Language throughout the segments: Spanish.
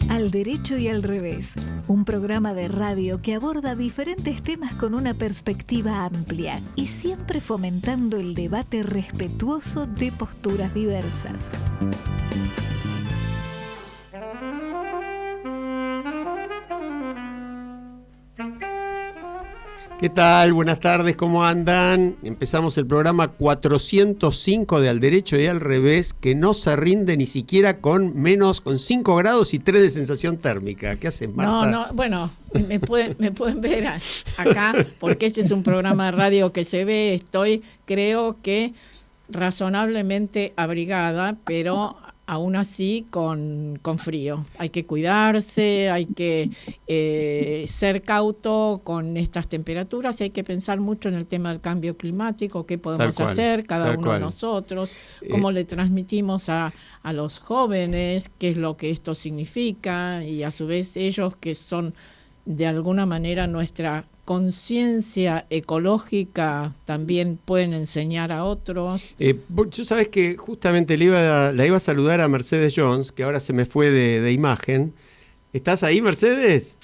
Al Derecho y al Revés, un programa de radio que aborda diferentes temas con una perspectiva amplia y siempre fomentando el debate respetuoso de posturas diversas. ¿Qué tal? Buenas tardes, ¿cómo andan? Empezamos el programa 405 de Al Derecho y al Revés, que no se rinde ni siquiera con 5 grados y 3 de sensación térmica. ¿Qué hacen, Marta? Bueno, me pueden ver acá, porque este es un programa de radio que se ve, creo que razonablemente abrigada, pero aún así con frío. Hay que cuidarse, hay que ser cauto con estas temperaturas, hay que pensar mucho en el tema del cambio climático, qué podemos hacer cada uno de nosotros, cómo le transmitimos a los jóvenes qué es lo que esto significa, y a su vez ellos, que son de alguna manera nuestra conciencia ecológica, también pueden enseñar a otros. Yo sabes que justamente la iba a saludar a Mercedes Jones, que ahora se me fue de imagen. ¿Estás ahí, Mercedes?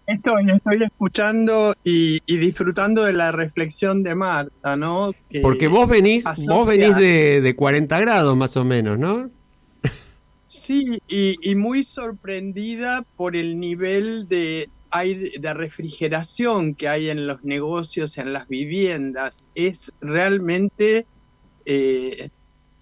Estoy escuchando y disfrutando de la reflexión de Marta, ¿no? Porque vos venís de 40 grados más o menos, ¿no? Sí, y muy sorprendida por el nivel de refrigeración que hay en los negocios, en las viviendas. Es realmente,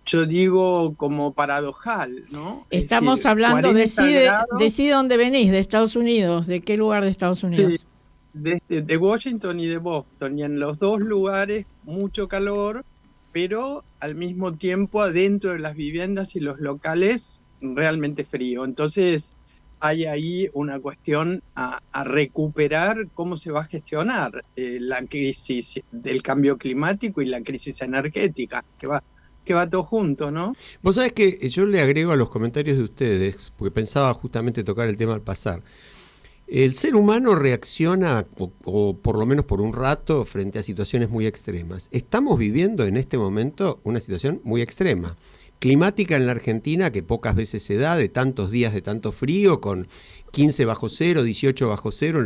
yo digo, como paradojal, ¿no? Estamos hablando de dónde venís, de Estados Unidos, ¿de qué lugar de Estados Unidos? Sí, de Washington y de Boston, y en los dos lugares mucho calor, pero al mismo tiempo adentro de las viviendas y los locales realmente frío. Entonces hay ahí una cuestión a recuperar cómo se va a gestionar la crisis del cambio climático y la crisis energética, que va todo junto, ¿no? Vos sabés que yo le agrego a los comentarios de ustedes, porque pensaba justamente tocar el tema al pasar. El ser humano reacciona, o por lo menos por un rato, frente a situaciones muy extremas. Estamos viviendo en este momento una situación muy extrema. Climática en la Argentina, que pocas veces se da, de tantos días de tanto frío, con 15 bajo cero, 18 bajo cero,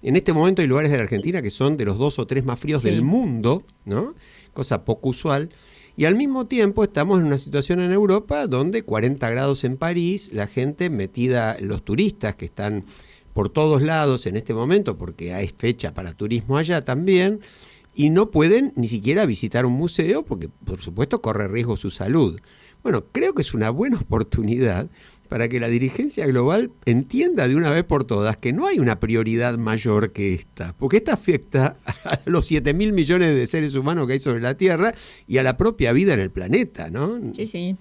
en este momento hay lugares de la Argentina que son de los 2 o 3 más fríos del mundo, ¿no? Cosa poco usual. Y al mismo tiempo estamos en una situación en Europa donde 40 grados en París, la gente metida, los turistas que están por todos lados en este momento, porque hay fecha para turismo allá también, y no pueden ni siquiera visitar un museo porque, por supuesto, corre riesgo su salud. Bueno, creo que es una buena oportunidad para que la dirigencia global entienda de una vez por todas que no hay una prioridad mayor que esta, porque esta afecta a los 7.000 millones de seres humanos que hay sobre la Tierra y a la propia vida en el planeta, ¿no? Sí.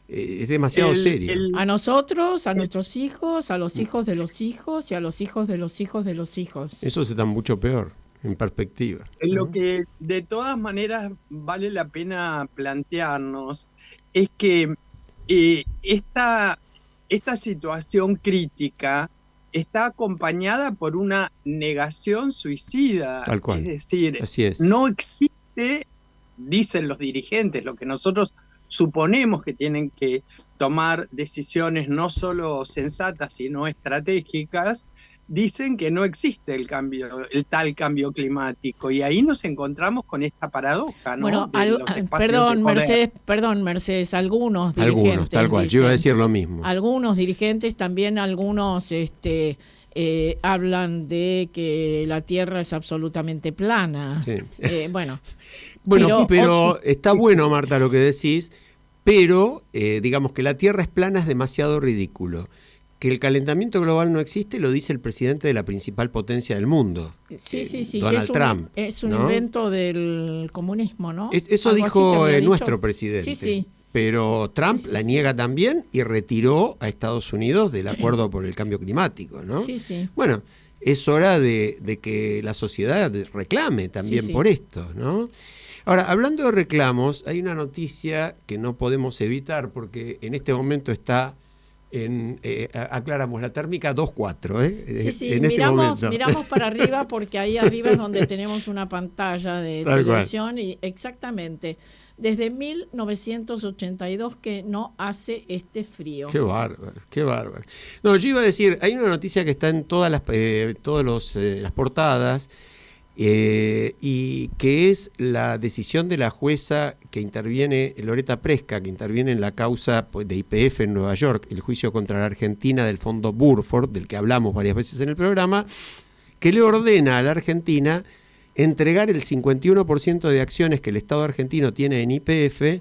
Es demasiado serio. A nosotros, a nuestros hijos, a los hijos de los hijos y a los hijos de los hijos de los hijos. Eso está mucho peor. En perspectiva. Lo que de todas maneras vale la pena plantearnos es que esta situación crítica está acompañada por una negación suicida. Tal cual. Es decir, así es. No existe, dicen los dirigentes, lo que nosotros suponemos que tienen que tomar decisiones no solo sensatas, sino estratégicas. Dicen que no existe el tal cambio climático, y ahí nos encontramos con esta paradoja, ¿no? Bueno, perdón, Mercedes, algunos dirigentes. Tal cual, yo iba a decir lo mismo. Algunos dirigentes, también algunos hablan de que la Tierra es absolutamente plana. Sí. Pero está bueno, Marta, lo que decís, pero digamos que la Tierra es plana es demasiado ridículo. Que el calentamiento global no existe, lo dice el presidente de la principal potencia del mundo, Donald Trump. Es un invento del comunismo, ¿no? Eso dijo nuestro presidente. Sí. Pero Trump la niega también y retiró a Estados Unidos del acuerdo por el cambio climático, ¿no? Sí. Bueno, es hora de que la sociedad reclame también por esto, ¿no? Ahora, hablando de reclamos, hay una noticia que no podemos evitar porque en este momento está aclaramos, la térmica 2.4, Sí, en este momento. miramos para arriba porque ahí arriba es donde tenemos una pantalla de Tal televisión y exactamente, desde 1982 que no hace este frío. Qué bárbaro, qué bárbaro. No, yo iba a decir, hay una noticia que está en todas las portadas, y que es la decisión de la jueza que interviene, Loretta Preska, que interviene en la causa de YPF en Nueva York, el juicio contra la Argentina del fondo Burford, del que hablamos varias veces en el programa, que le ordena a la Argentina entregar el 51% de acciones que el Estado argentino tiene en YPF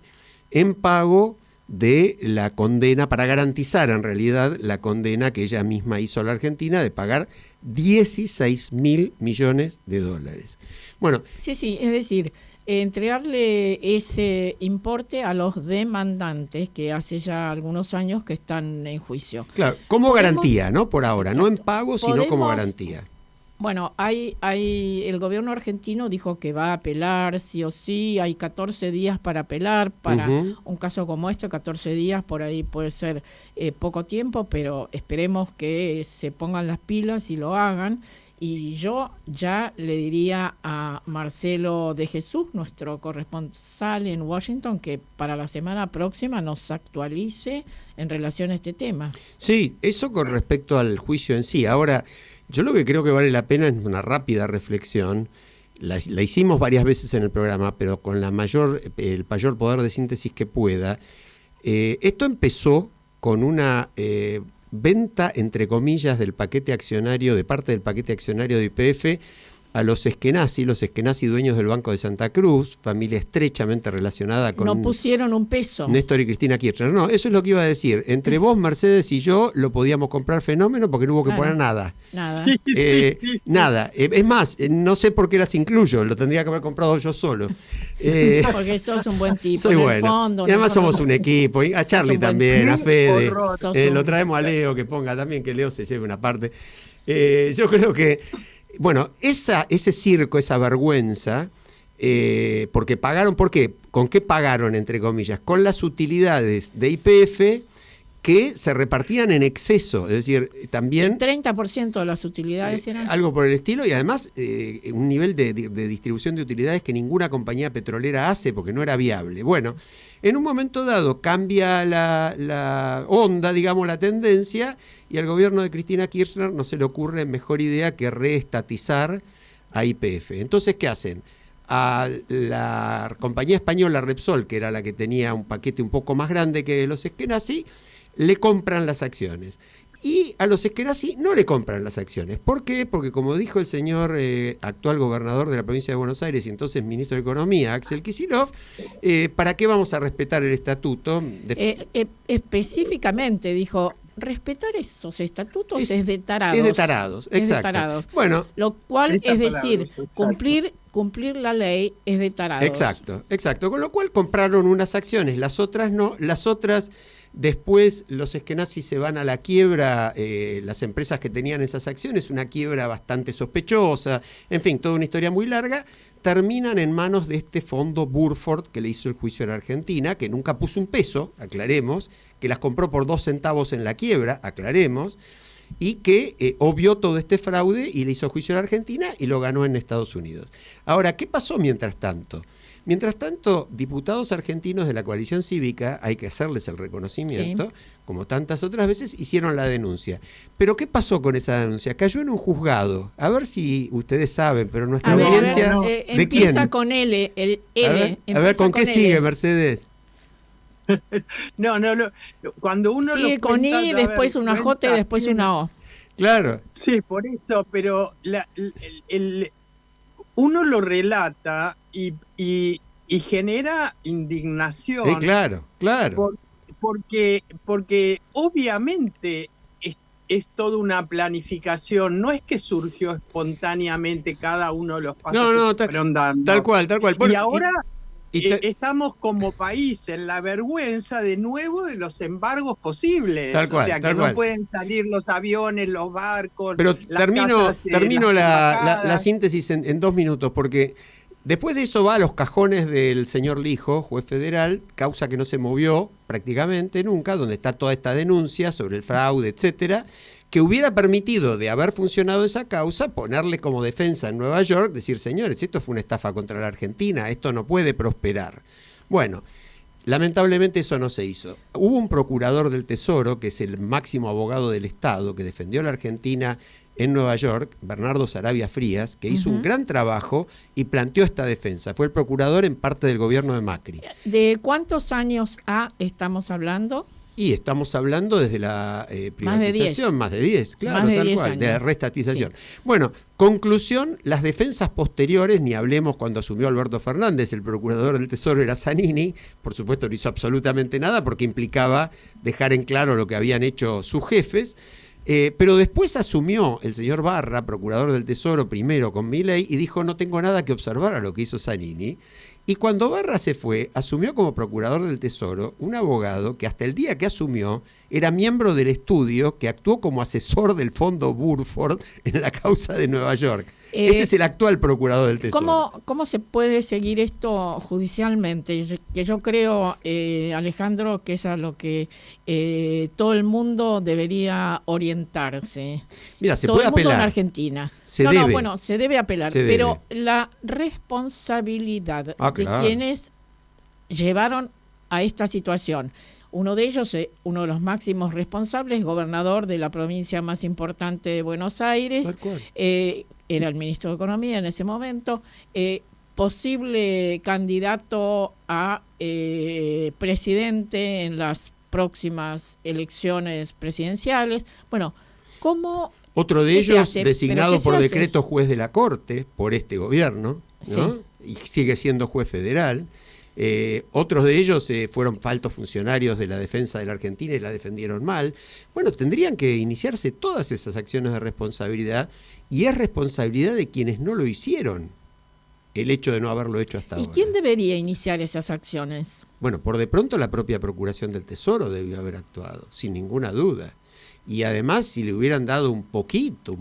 en pago de la condena, para garantizar en realidad la condena que ella misma hizo a la Argentina de pagar 16.000 millones de dólares. Bueno, Sí, es decir, entregarle ese importe a los demandantes que hace ya algunos años que están en juicio. claro, como garantía, ¿no? Por ahora, no en Exacto. pago, sino como Podemos- garantía. Bueno, el gobierno argentino dijo que va a apelar sí o sí, hay 14 días para apelar, para un caso como este, 14 días, por ahí puede ser poco tiempo, pero esperemos que se pongan las pilas y lo hagan. Y yo ya le diría a Marcelo de Jesús, nuestro corresponsal en Washington, que para la semana próxima nos actualice en relación a este tema. Sí, eso con respecto al juicio en sí. Ahora, yo lo que creo que vale la pena es una rápida reflexión. La hicimos varias veces en el programa, pero con el mayor poder de síntesis que pueda. Esto empezó con una venta, entre comillas, del paquete accionario, de parte del paquete accionario de YPF, a los Eskenazi dueños del Banco de Santa Cruz, familia estrechamente relacionada con No pusieron un peso. Néstor y Cristina Kirchner. No, eso es lo que iba a decir. Entre vos, Mercedes y yo lo podíamos comprar fenómeno porque no hubo que Claro. poner nada. Nada. Sí. Nada. Es más, no sé por qué las incluyo, lo tendría que haber comprado yo solo. Porque sos un buen tipo. Soy en el bueno. fondo, Y además en el fondo. somos un equipo. Y a Charlie un buen también, a tipo. Fede. Horror. Sos Lo un- traemos a Leo que ponga también, que Leo se lleve una parte. Yo creo que, bueno, ese circo, esa vergüenza, porque pagaron, ¿por qué? ¿Con qué pagaron, entre comillas? Con las utilidades de YPF que se repartían en exceso, es decir, también... El 30% de las utilidades eran... algo por el estilo, y además un nivel de distribución de utilidades que ninguna compañía petrolera hace porque no era viable. Bueno, en un momento dado cambia la onda, digamos, la tendencia, y al gobierno de Cristina Kirchner no se le ocurre mejor idea que reestatizar a YPF. Entonces, ¿qué hacen? A la compañía española Repsol, que era la que tenía un paquete un poco más grande que los Eskenazi, le compran las acciones. Y a los Eskenazi no le compran las acciones. ¿Por qué? Porque, como dijo el señor actual gobernador de la provincia de Buenos Aires y entonces ministro de Economía, Axel Kicillof, ¿para qué vamos a respetar el estatuto? Específicamente dijo, respetar esos estatutos es de tarados. Es de tarados, Es de exacto. tarados. Bueno, Lo cual Esa es palabra decir, uso, exacto. cumplir la ley es de tarados. exacto. Con lo cual compraron unas acciones, las otras no. Las otras, después los Eskenazi se van a la quiebra, las empresas que tenían esas acciones, una quiebra bastante sospechosa, en fin, toda una historia muy larga, terminan en manos de este fondo Burford que le hizo el juicio a la Argentina, que nunca puso un peso, aclaremos, que las compró por 2 centavos en la quiebra, aclaremos, y que obvió todo este fraude y le hizo juicio a la Argentina y lo ganó en Estados Unidos. Ahora, ¿qué pasó mientras tanto? Mientras tanto, diputados argentinos de la coalición cívica, hay que hacerles el reconocimiento, Sí. como tantas otras veces, hicieron la denuncia. Pero ¿qué pasó con esa denuncia? Cayó en un juzgado. A ver si ustedes saben, pero nuestra A ver, audiencia... ¿De empieza quién? con L, el L. A ver, empieza ¿con qué L. sigue, Mercedes? No, cuando uno Sigue lo con cuenta, I, da después una J y vergüenza después ajena. una O. Claro. Sí, por eso, pero uno lo relata y genera indignación. Claro. Porque obviamente es toda una planificación, no es que surgió espontáneamente cada uno de los pasos No, que se fueron dando. Tal cual. Y Bueno, ahora y estamos como país en la vergüenza de nuevo de los embargos posibles. Tal cual, o sea, que tal no cual. pueden salir los aviones, los barcos. Pero las termino casas, la las embajadas. síntesis en 2 minutos, porque después de eso va a los cajones del señor Lijo, juez federal, causa que no se movió, prácticamente nunca, donde está toda esta denuncia sobre el fraude, etcétera, que hubiera permitido, de haber funcionado esa causa, ponerle como defensa en Nueva York, decir, señores, esto fue una estafa contra la Argentina, esto no puede prosperar. Bueno, lamentablemente eso no se hizo. Hubo un procurador del Tesoro, que es el máximo abogado del Estado, que defendió a la Argentina en Nueva York, Bernardo Saravia Frías, que hizo un gran trabajo y planteó esta defensa. Fue el procurador en parte del gobierno de Macri. ¿De cuántos años estamos hablando? Y estamos hablando desde la privatización, más de 10, claro, más de tal 10 cual, años. de la restatización. Sí. Bueno, conclusión, las defensas posteriores, ni hablemos cuando asumió Alberto Fernández, el procurador del Tesoro era Zanini, por supuesto no hizo absolutamente nada porque implicaba dejar en claro lo que habían hecho sus jefes, pero después asumió el señor Barra, procurador del Tesoro, primero con Milei, y dijo, no tengo nada que observar a lo que hizo Zanini. Y cuando Barra se fue, asumió como procurador del Tesoro un abogado que hasta el día que asumió era miembro del estudio que actuó como asesor del fondo Burford en la causa de Nueva York. Ese es el actual procurador del Tesoro. ¿Cómo se puede seguir esto judicialmente? Que yo creo, Alejandro, que es a lo que todo el mundo debería orientarse. Mira, se todo puede el mundo apelar. en Argentina. Se debe. Bueno, se debe apelar, Se debe. pero la responsabilidad de claro. quienes llevaron a esta situación. Uno de ellos, uno de los máximos responsables, gobernador de la provincia más importante de Buenos Aires, era el ministro de Economía en ese momento, posible candidato a presidente en las próximas elecciones presidenciales. Bueno, ¿cómo? Otro de ¿Qué se ellos hace? designado ¿Pero qué por se hace? decreto juez de la Corte, por este gobierno, ¿no? Sí. Y sigue siendo juez federal. Otros de ellos fueron altos funcionarios de la defensa de la Argentina y la defendieron mal. Bueno, tendrían que iniciarse todas esas acciones de responsabilidad, y es responsabilidad de quienes no lo hicieron el hecho de no haberlo hecho hasta ¿Y ahora. quién debería iniciar esas acciones? Bueno, por de pronto la propia Procuración del Tesoro debió haber actuado, sin ninguna duda. Y además, si le hubieran dado un poquito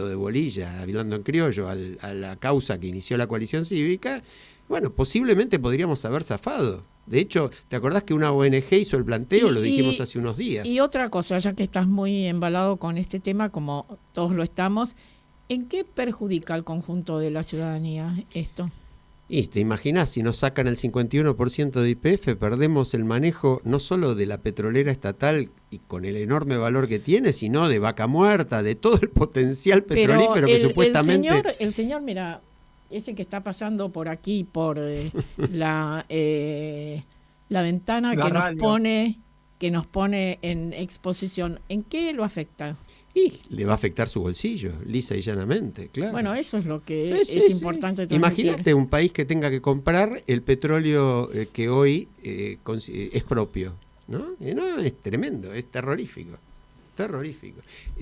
de bolilla, hablando en criollo, a la causa que inició la coalición cívica, bueno, posiblemente podríamos haber zafado. De hecho, ¿te acordás que una ONG hizo el planteo? Lo dijimos hace unos días. Y otra cosa, ya que estás muy embalado con este tema, como todos lo estamos, ¿en qué perjudica al conjunto de la ciudadanía esto? Y te imaginás, si nos sacan el 51% de YPF, perdemos el manejo no solo de la petrolera estatal y con el enorme valor que tiene, sino de Vaca Muerta, de todo el potencial petrolífero que supuestamente... El señor, mira, ese que está pasando por aquí, por la ventana que nos pone en exposición, ¿en qué lo afecta? Y le va a afectar su bolsillo, lisa y llanamente, claro. Bueno, eso es lo que es importante transmitir. Imagínate un país que tenga que comprar el petróleo que hoy es propio, ¿no? No, es tremendo, es terrorífico.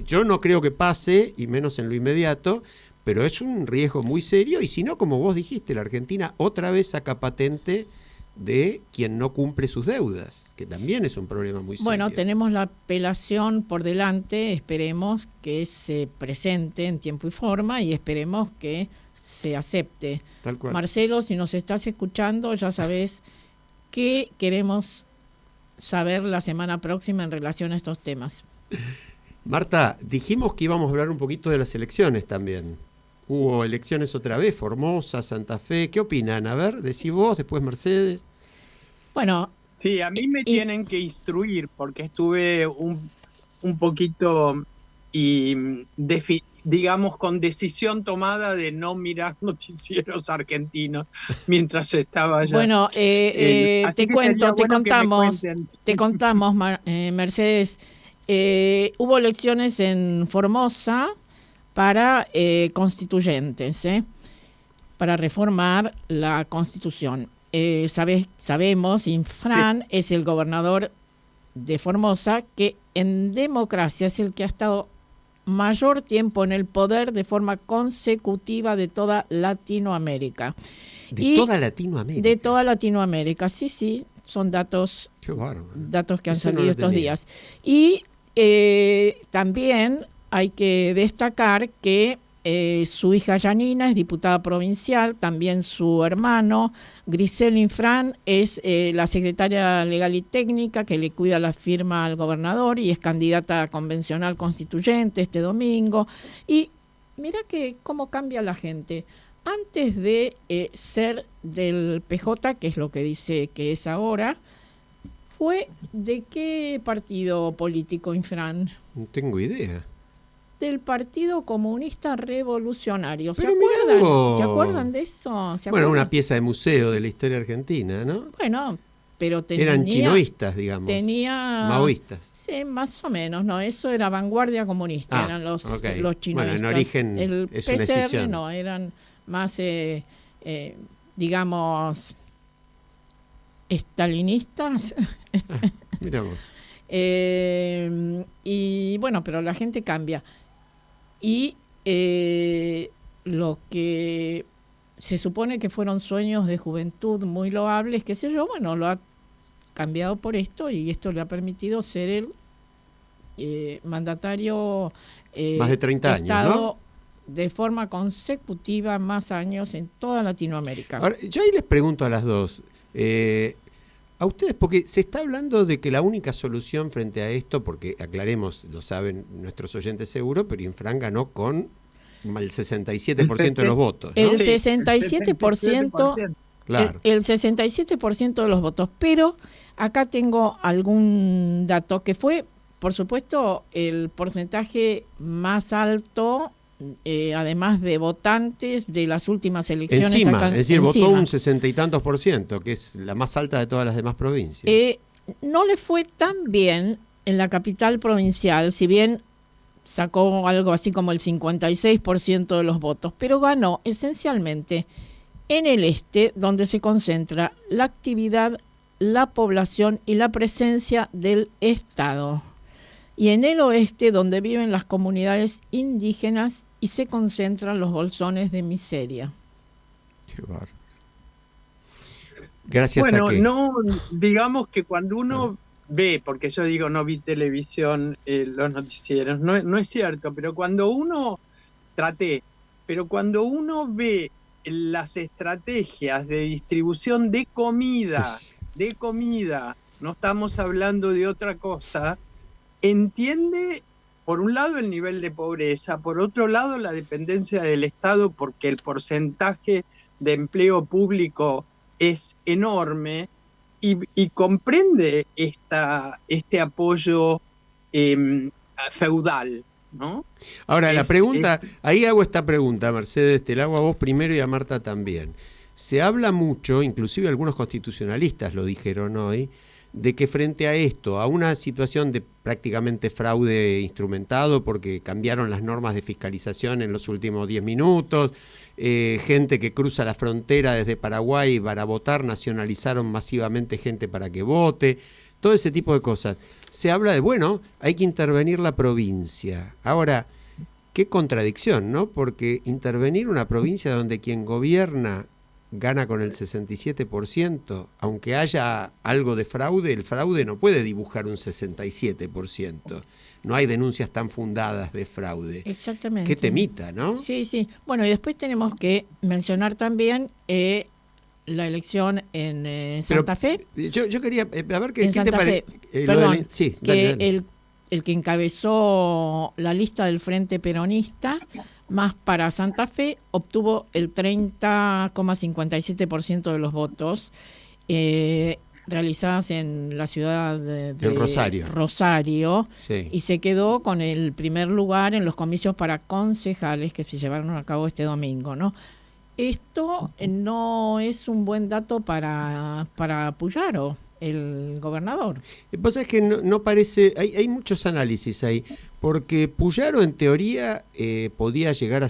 Yo no creo que pase, y menos en lo inmediato, pero es un riesgo muy serio, y si no, como vos dijiste, la Argentina otra vez saca patente de quien no cumple sus deudas, que también es un problema muy serio. Bueno, tenemos la apelación por delante, esperemos que se presente en tiempo y forma y esperemos que se acepte. Tal cual. Marcelo, si nos estás escuchando, ya sabés qué queremos saber la semana próxima en relación a estos temas. Marta, dijimos que íbamos a hablar un poquito de las elecciones también. Hubo elecciones otra vez, Formosa, Santa Fe. ¿Qué opinan? A ver, decí vos, después Mercedes. Bueno. Sí, a mí me tienen que instruir porque estuve un poquito, digamos, con decisión tomada de no mirar noticieros argentinos mientras estaba allá. Bueno, te contamos, Mercedes. Hubo elecciones en Formosa para constituyentes, para reformar la Constitución. Sabemos, Infran es el gobernador de Formosa, que en democracia es el que ha estado mayor tiempo en el poder de forma consecutiva de toda Latinoamérica. ¿De toda Latinoamérica? De toda Latinoamérica, sí, son datos que han salido estos días. Y también hay que destacar que su hija Janina es diputada provincial, también su hermano Grisel Infran es la secretaria legal y técnica que le cuida la firma al gobernador y es candidata convencional constituyente este domingo. Y mira que cómo cambia la gente. Antes de ser del PJ, que es lo que dice que es ahora, ¿fue de qué partido político, Infran? No tengo idea. Del Partido Comunista Revolucionario. ¿Se Pero mirá acuerdan? vos. ¿Se acuerdan de eso? ¿Se Bueno, acuerdan? una pieza de museo de la historia argentina, ¿no? Bueno, pero tenía... Eran chinoístas, digamos. Tenía... Maoístas. Sí, más o menos, no, eso era vanguardia comunista, eran los chinoístas. Bueno, en origen el es una PCR decisión. no, eran más, digamos, estalinistas. Mira vos. Y bueno, pero la gente cambia. Y lo que se supone que fueron sueños de juventud muy loables, qué sé yo, bueno, lo ha cambiado por esto y esto le ha permitido ser el mandatario Más de 30 años, ¿no? De forma consecutiva más años en toda Latinoamérica. Ahora, yo ahí les pregunto a las dos, a ustedes, porque se está hablando de que la única solución frente a esto, porque aclaremos, lo saben nuestros oyentes seguro, pero Infran ganó con el 67% de los votos, ¿no? El 67%, Claro. el 67% de los votos, pero acá tengo algún dato que fue, por supuesto, el porcentaje más alto, además de votantes de las últimas elecciones. Encima, acá, es decir, encima. votó un 60 y tantos %, que es la más alta de todas las demás provincias. No le fue tan bien en la capital provincial, si bien sacó algo así como el 56% de los votos, pero ganó esencialmente en el este, donde se concentra la actividad, la población y la presencia del Estado. Y en el oeste, donde viven las comunidades indígenas y se concentran los bolsones de miseria. Qué bárbaro. Gracias bueno, a que... no, digamos que cuando uno ve, porque yo digo no vi televisión, los noticieros, no es cierto, pero cuando uno ve las estrategias de distribución de comida, no estamos hablando de otra cosa, entiende, por un lado, el nivel de pobreza, por otro lado, la dependencia del Estado, porque el porcentaje de empleo público es enorme, y comprende este apoyo feudal, ¿no? Ahora, la pregunta, ahí hago esta pregunta, Mercedes, te la hago a vos primero y a Marta también. Se habla mucho, inclusive algunos constitucionalistas lo dijeron hoy, de que frente a esto, a una situación de prácticamente fraude instrumentado porque cambiaron las normas de fiscalización en los últimos 10 minutos, gente que cruza la frontera desde Paraguay para votar, nacionalizaron masivamente gente para que vote, todo ese tipo de cosas. Se habla de, bueno, hay que intervenir la provincia. Ahora, qué contradicción, ¿no? Porque intervenir una provincia donde quien gobierna gana con el 67%, aunque haya algo de fraude, el fraude no puede dibujar un 67%. No hay denuncias tan fundadas de fraude. Exactamente. Qué temita, ¿no? Sí, sí. Bueno, y después tenemos que mencionar también la elección en Santa Fe. Yo quería, a ver, ¿qué Santa te parece? Fe. Perdón, sí, que dale. El que encabezó la lista del Frente Peronista, más para Santa Fe, obtuvo el 30,57% de los votos realizadas en la ciudad de Rosario, sí. Y se quedó con el primer lugar en los comicios para concejales que se llevaron a cabo este domingo, ¿no? Esto no es un buen dato para Puyaro, el gobernador. Lo que pasa es que no parece, hay muchos análisis ahí, porque Puyaro en teoría podía llegar a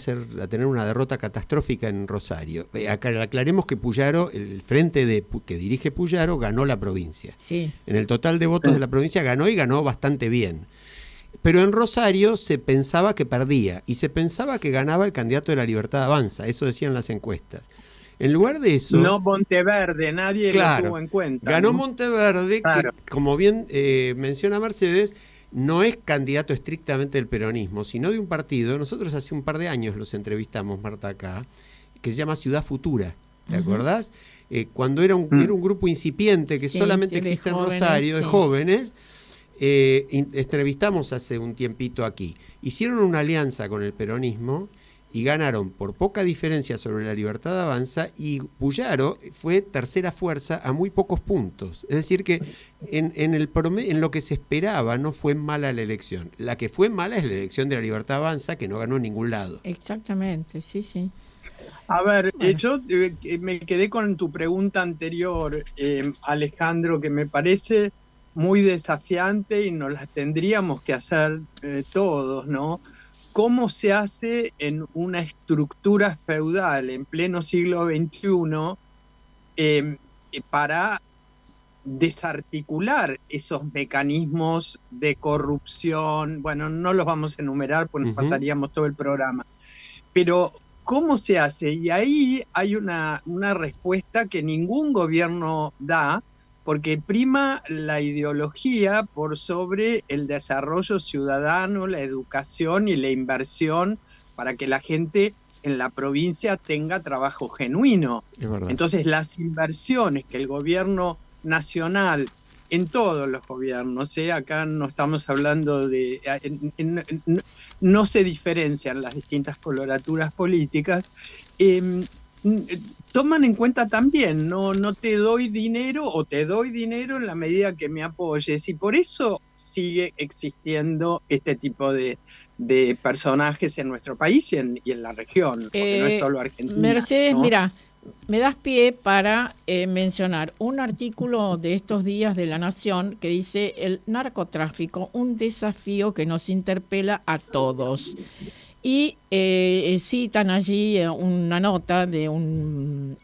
tener una derrota catastrófica en Rosario. Aclaremos que Puyaro, el frente que dirige Puyaro, ganó la provincia. Sí. En el total de votos de la provincia ganó y ganó bastante bien. Pero en Rosario se pensaba que perdía y se pensaba que ganaba el candidato de la Libertad Avanza, eso decían las encuestas. En lugar de eso... No Monteverde, nadie lo tuvo en cuenta. Ganó, ¿no? Monteverde, claro. que como bien menciona Mercedes, no es candidato estrictamente del peronismo, sino de un partido. Nosotros hace un par de años los entrevistamos, Marta, acá, que se llama Ciudad Futura. ¿Te acordás? Cuando era un grupo incipiente que solamente existe en Rosario, de jóvenes, entrevistamos hace un tiempito aquí. Hicieron una alianza con el peronismo y ganaron por poca diferencia sobre La Libertad Avanza, y Puyaro fue tercera fuerza a muy pocos puntos. Es decir que en lo que se esperaba no fue mala la elección. La que fue mala es la elección de La Libertad Avanza, que no ganó en ningún lado. Exactamente, sí. A ver, yo me quedé con tu pregunta anterior, Alejandro, que me parece muy desafiante y nos las tendríamos que hacer todos, ¿no? ¿Cómo se hace en una estructura feudal en pleno siglo XXI para desarticular esos mecanismos de corrupción? Bueno, no los vamos a enumerar porque nos pasaríamos todo el programa. Pero, ¿cómo se hace? Y ahí hay una respuesta que ningún gobierno da, porque prima la ideología por sobre el desarrollo ciudadano, la educación y la inversión para que la gente en la provincia tenga trabajo genuino. Entonces, las inversiones que el gobierno nacional, en todos los gobiernos, acá no estamos hablando de... no se diferencian las distintas coloraturas políticas, toman en cuenta también, no te doy dinero o te doy dinero en la medida que me apoyes, y por eso sigue existiendo este tipo de personajes en nuestro país y en la región, porque no es solo Argentina. Mercedes, ¿no? mira, me das pie para mencionar un artículo de estos días de La Nación que dice: el narcotráfico, un desafío que nos interpela a todos. Y citan allí una nota de un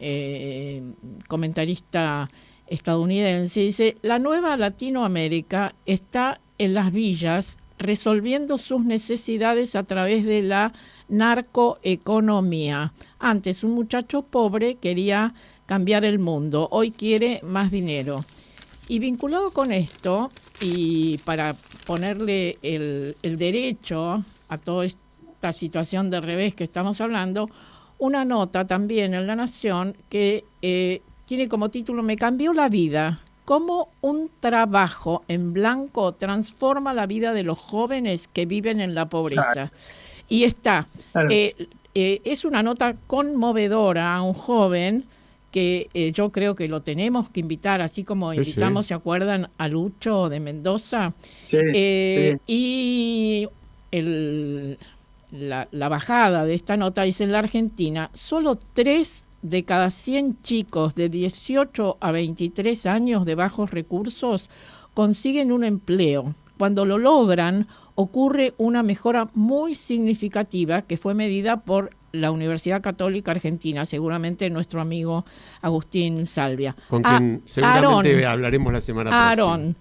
comentarista estadounidense. Dice: la nueva Latinoamérica está en las villas resolviendo sus necesidades a través de la narcoeconomía. Antes un muchacho pobre quería cambiar el mundo, hoy quiere más dinero. Y vinculado con esto, y para ponerle el derecho a todo esto, esta situación de revés que estamos hablando, una nota también en La Nación que tiene como título: me cambió la vida, cómo un trabajo en blanco transforma la vida de los jóvenes que viven en la pobreza. Claro. Y está, claro. Es una nota conmovedora a un joven que yo creo que lo tenemos que invitar, así como invitamos, ¿se acuerdan?, a Lucho de Mendoza. Sí. Y la bajada de esta nota dice: en la Argentina, solo 3 de cada 100 chicos de 18 a 23 años de bajos recursos consiguen un empleo. Cuando lo logran, ocurre una mejora muy significativa que fue medida por la Universidad Católica Argentina, seguramente nuestro amigo Agustín Salvia. Con quien seguramente hablaremos la semana próxima. Aarón,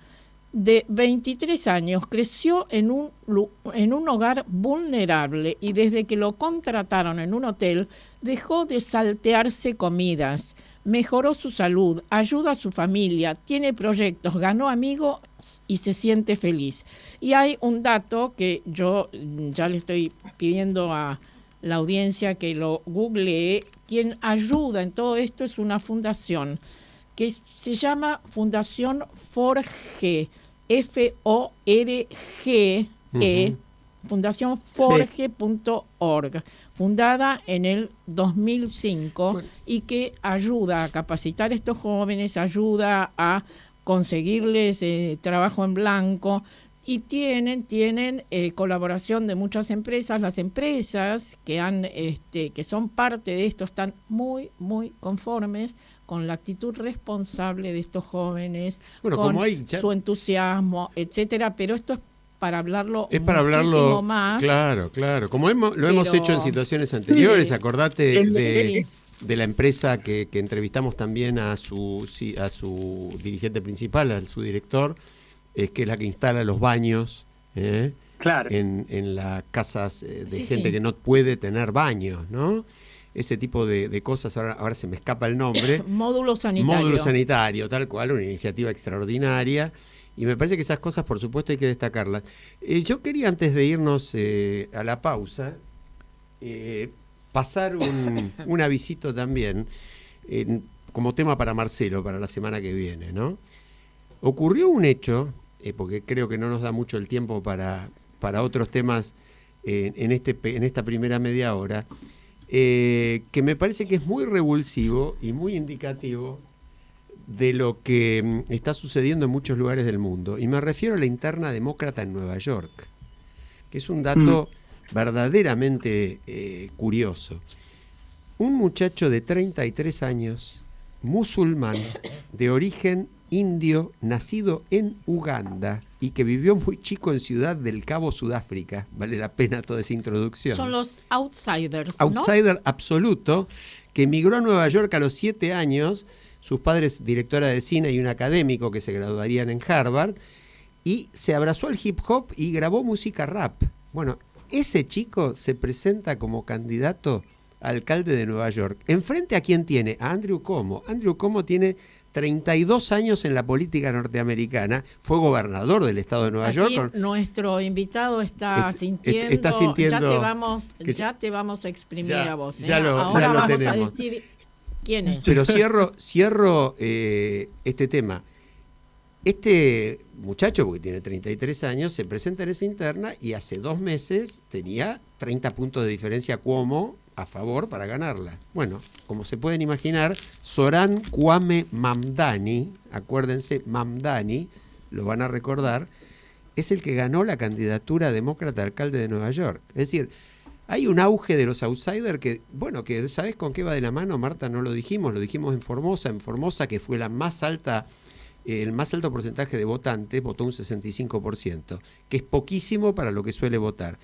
de 23 años, creció en un hogar vulnerable y desde que lo contrataron en un hotel dejó de saltearse comidas, mejoró su salud, ayuda a su familia, tiene proyectos, ganó amigos y se siente feliz. Y hay un dato que yo ya le estoy pidiendo a la audiencia que lo googlee. Quien ayuda en todo esto es una fundación que se llama Fundación Forge, F-O-R-G-E, fundacionforge.org, fundada en el 2005 y que ayuda a capacitar a estos jóvenes, ayuda a conseguirles trabajo en blanco, y tienen colaboración de muchas empresas. Las empresas que son parte de esto están muy, muy conformes con la actitud responsable de estos jóvenes, con su entusiasmo, etcétera, pero esto es para hablarlo muchísimo más. Claro, como hemos hecho en situaciones anteriores. Acordate de la empresa que entrevistamos también a su dirigente principal, a su director, que es la que instala los baños claro. en las casas de gente que no puede tener baños, ¿no? Ese tipo de cosas, ahora se me escapa el nombre. Módulo sanitario. Módulo sanitario, tal cual, una iniciativa extraordinaria. Y me parece que esas cosas, por supuesto, hay que destacarlas. Yo quería, antes de irnos a la pausa, pasar un avisito también, como tema para Marcelo, para la semana que viene, ¿no? Ocurrió un hecho, porque creo que no nos da mucho el tiempo para otros temas en esta primera media hora, que me parece que es muy revulsivo y muy indicativo de lo que está sucediendo en muchos lugares del mundo. Y me refiero a la interna demócrata en Nueva York, que es un dato verdaderamente curioso. Un muchacho de 33 años, musulmán, de origen indio, nacido en Uganda y que vivió muy chico en Ciudad del Cabo, Sudáfrica. Vale la pena toda esa introducción. Son los outsiders, ¿no? Outsider absoluto, que emigró a Nueva York a los 7 años, sus padres directora de cine y un académico que se graduarían en Harvard, y se abrazó al hip hop y grabó música rap. Bueno, ese chico se presenta como candidato a alcalde de Nueva York. ¿Enfrente a quién tiene? A Andrew Cuomo. Andrew Cuomo tiene 32 años en la política norteamericana, fue gobernador del estado de Nueva York. Nuestro invitado está sintiendo, ya te vamos a exprimir a vos. Ya lo vamos tenemos. A decir quién es. Pero cierro este tema. Este muchacho, porque tiene 33 años, se presenta en esa interna y hace 2 meses tenía 30 puntos de diferencia Cuomo a favor para ganarla. Bueno, como se pueden imaginar, Zoran Kwame Mamdani, acuérdense, Mamdani, lo van a recordar, es el que ganó la candidatura demócrata a alcalde de Nueva York. Es decir, hay un auge de los outsiders que, bueno, que ¿sabes con qué va de la mano, Marta? No lo dijimos en Formosa, que fue la más alta, el más alto porcentaje de votantes, votó un 65%, que es poquísimo para lo que suele votar.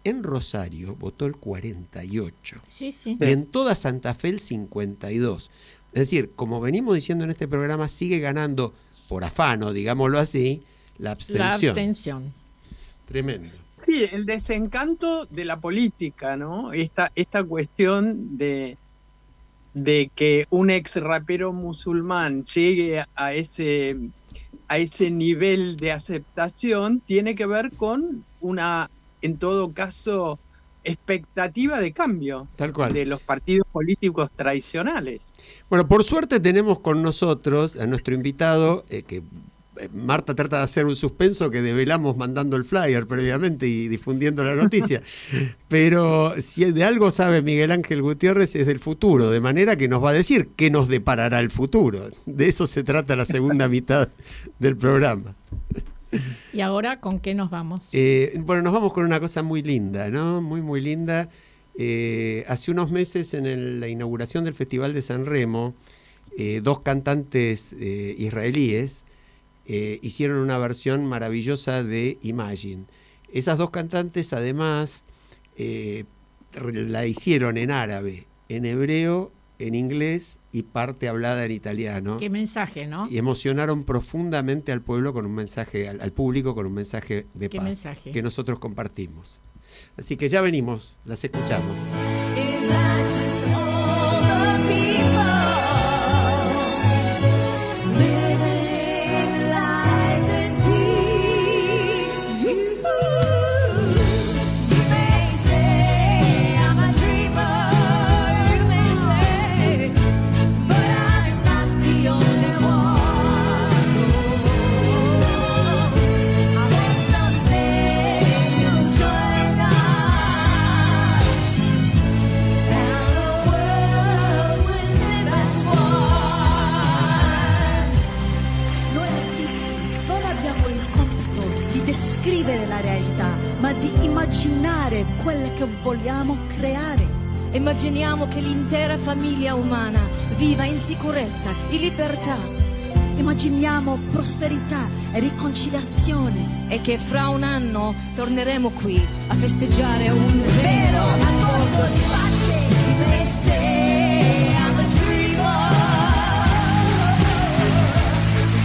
En Rosario votó el 48%. Sí. Y en toda Santa Fe el 52%. Es decir, como venimos diciendo en este programa, sigue ganando por afano, digámoslo así, la abstención. Tremendo. Sí, el desencanto de la política, ¿no? Esta cuestión de que un ex rapero musulmán llegue a ese nivel de aceptación tiene que ver con una, en todo caso, expectativa de cambio. Tal cual. De los partidos políticos tradicionales. Bueno, por suerte tenemos con nosotros a nuestro invitado, que Marta trata de hacer un suspenso que develamos mandando el flyer previamente y difundiendo la noticia. Pero si de algo sabe Miguel Ángel Gutiérrez es del futuro, de manera que nos va a decir qué nos deparará el futuro. De eso se trata la segunda mitad del programa. ¿Y ahora con qué nos vamos? Bueno, nos vamos con una cosa muy linda, ¿no? Muy, muy linda. Hace unos meses, en la inauguración del Festival de San Remo, 2 cantantes israelíes hicieron una versión maravillosa de Imagine. Esas 2 cantantes, además, la hicieron en árabe, en hebreo, en inglés y parte hablada en italiano. Qué mensaje, ¿no? Y emocionaron profundamente al pueblo con un mensaje, al público con un mensaje de paz. Mensaje? Que nosotros compartimos. Así que ya venimos, las escuchamos. Imagine all the people living life in peace. You may say I'm a dreamer, you may say, but I'm not the only one. I hope someday you'll join us, and the world will live as one. Noi artisti non abbiamo il compito di descrivere la realtà, ma di immaginare quelle che vogliamo creare. Immaginiamo che l'intera famiglia umana viva in sicurezza e libertà Immaginiamo prosperità e riconciliazione. e che fra un anno torneremo qui a festeggiare un Vero accordo di pace. You may say I'm a dreamer,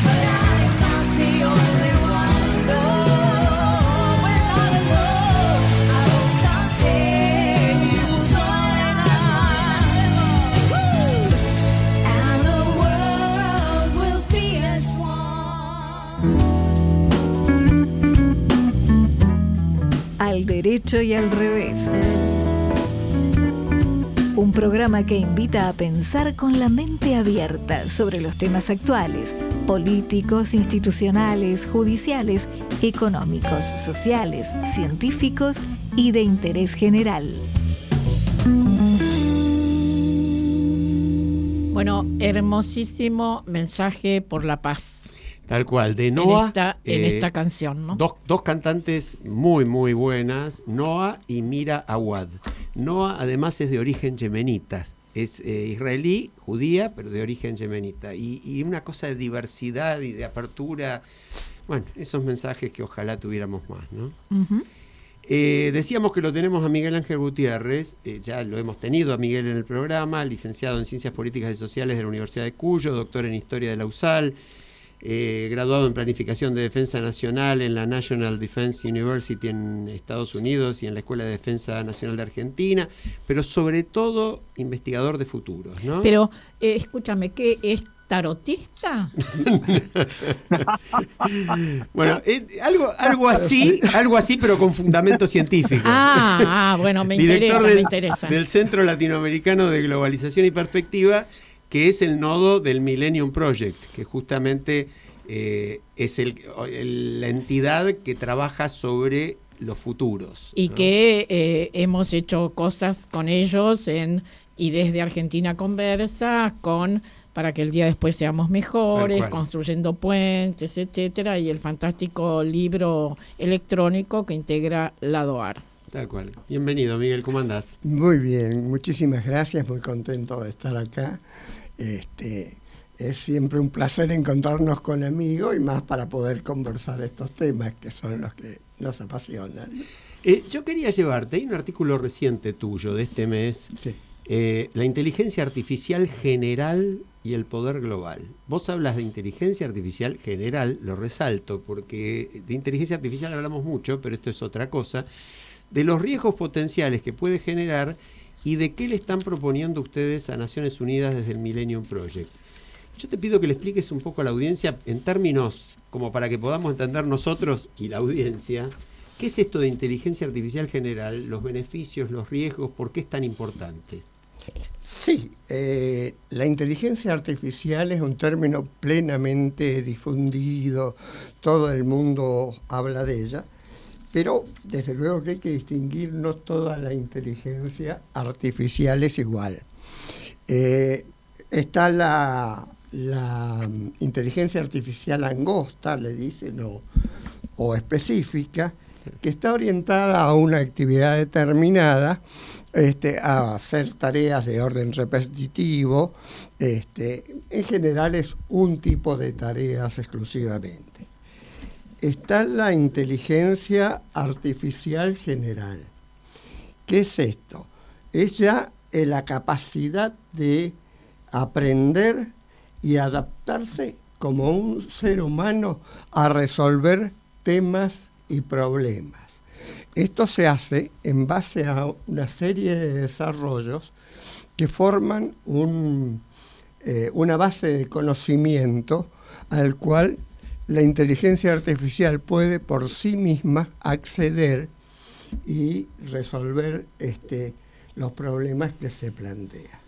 but I'm not the only one. No, we're not alone. I hope someday you'll join us, and the world will be as one. derecho y al revés. Un programa que invita a pensar con la mente abierta sobre los temas actuales, políticos, institucionales, judiciales, económicos, sociales, científicos y de interés general. Bueno, hermosísimo mensaje por la paz. Tal cual, de Noa. En esta canción, ¿no? Dos cantantes muy, muy buenas, Noa y Mira Awad. Noa además es de origen yemenita, es israelí, judía, pero de origen yemenita. Y una cosa de diversidad y de apertura, bueno, esos mensajes que ojalá tuviéramos más, ¿no? Ujú. Decíamos que lo tenemos a Miguel Ángel Gutiérrez, ya lo hemos tenido a Miguel en el programa, licenciado en Ciencias Políticas y Sociales de la Universidad de Cuyo, doctor en Historia de la USAL, graduado en Planificación de Defensa Nacional en la National Defense University en Estados Unidos y en la Escuela de Defensa Nacional de Argentina, pero sobre todo investigador de futuros, ¿no? Pero, escúchame, ¿qué es tarotista? Bueno, algo así, pero con fundamento científico. Bueno, me Director interesa. del Centro Latinoamericano de Globalización y Perspectiva, que es el nodo del Millennium Project, que justamente es la entidad que trabaja sobre los futuros. Y ¿no? que hemos hecho cosas con ellos y desde Argentina Conversa, para que el día después seamos mejores, Tal cual. construyendo puentes, etcétera, y el fantástico libro electrónico que integra la DOAR. Tal cual. Bienvenido, Miguel, ¿cómo andás? Muy bien, muchísimas gracias, muy contento de estar acá. Es siempre un placer encontrarnos con amigos y más para poder conversar estos temas que son los que nos apasionan. Yo quería llevarte, hay un artículo reciente tuyo de este mes, Sí. La inteligencia artificial general y el poder global. Vos hablas de inteligencia artificial general, lo resalto, porque de inteligencia artificial hablamos mucho, pero esto es otra cosa, de los riesgos potenciales que puede generar y de qué le están proponiendo ustedes a Naciones Unidas desde el Millennium Project. Yo te pido que le expliques un poco a la audiencia en términos como para que podamos entender nosotros y la audiencia, ¿qué es esto de inteligencia artificial general, los beneficios, los riesgos, por qué es tan importante? Sí, la inteligencia artificial es un término plenamente difundido, todo el mundo habla de ella, pero desde luego que hay que distinguir, no toda la inteligencia artificial es igual. Está la inteligencia artificial angosta, le dicen, o específica, que está orientada a una actividad determinada, a hacer tareas de orden repetitivo, en general es un tipo de tareas exclusivamente. Está la inteligencia artificial general. ¿Qué es esto? Es ya la capacidad de aprender y adaptarse como un ser humano a resolver temas y problemas. Esto se hace en base a una serie de desarrollos que forman una base de conocimiento al cual la inteligencia artificial puede por sí misma acceder y resolver los problemas que se plantean.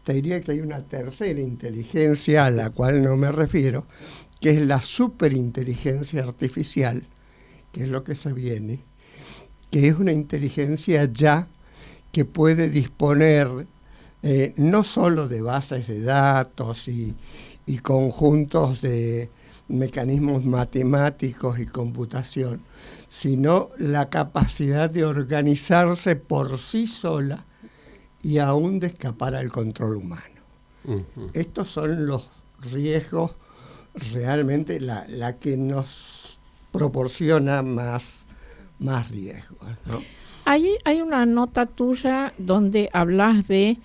Te diría que hay una tercera inteligencia a la cual no me refiero, que es la superinteligencia artificial, que es lo que se viene, que es una inteligencia ya que puede disponer no solo de bases de datos y conjuntos de mecanismos matemáticos y computación, sino la capacidad de organizarse por sí sola y aún de escapar al control humano. Uh-huh. Estos son los riesgos, realmente la que nos proporciona más riesgos, ¿no? Hay una nota tuya donde hablas de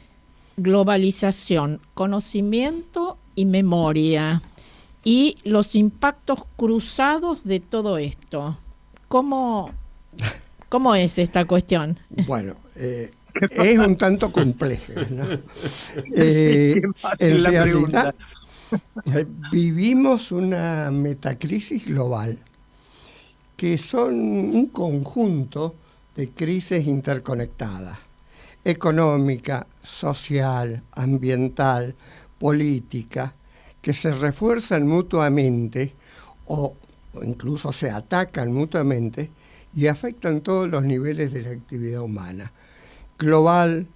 globalización, conocimiento y memoria y los impactos cruzados de todo esto. ¿Cómo es esta cuestión? Bueno, es un tanto complejo, ¿no? En realidad, vivimos una metacrisis global que son un conjunto de crisis interconectadas, económica, social, ambiental, política, que se refuerzan mutuamente o incluso se atacan mutuamente y afectan todos los niveles de la actividad humana, global,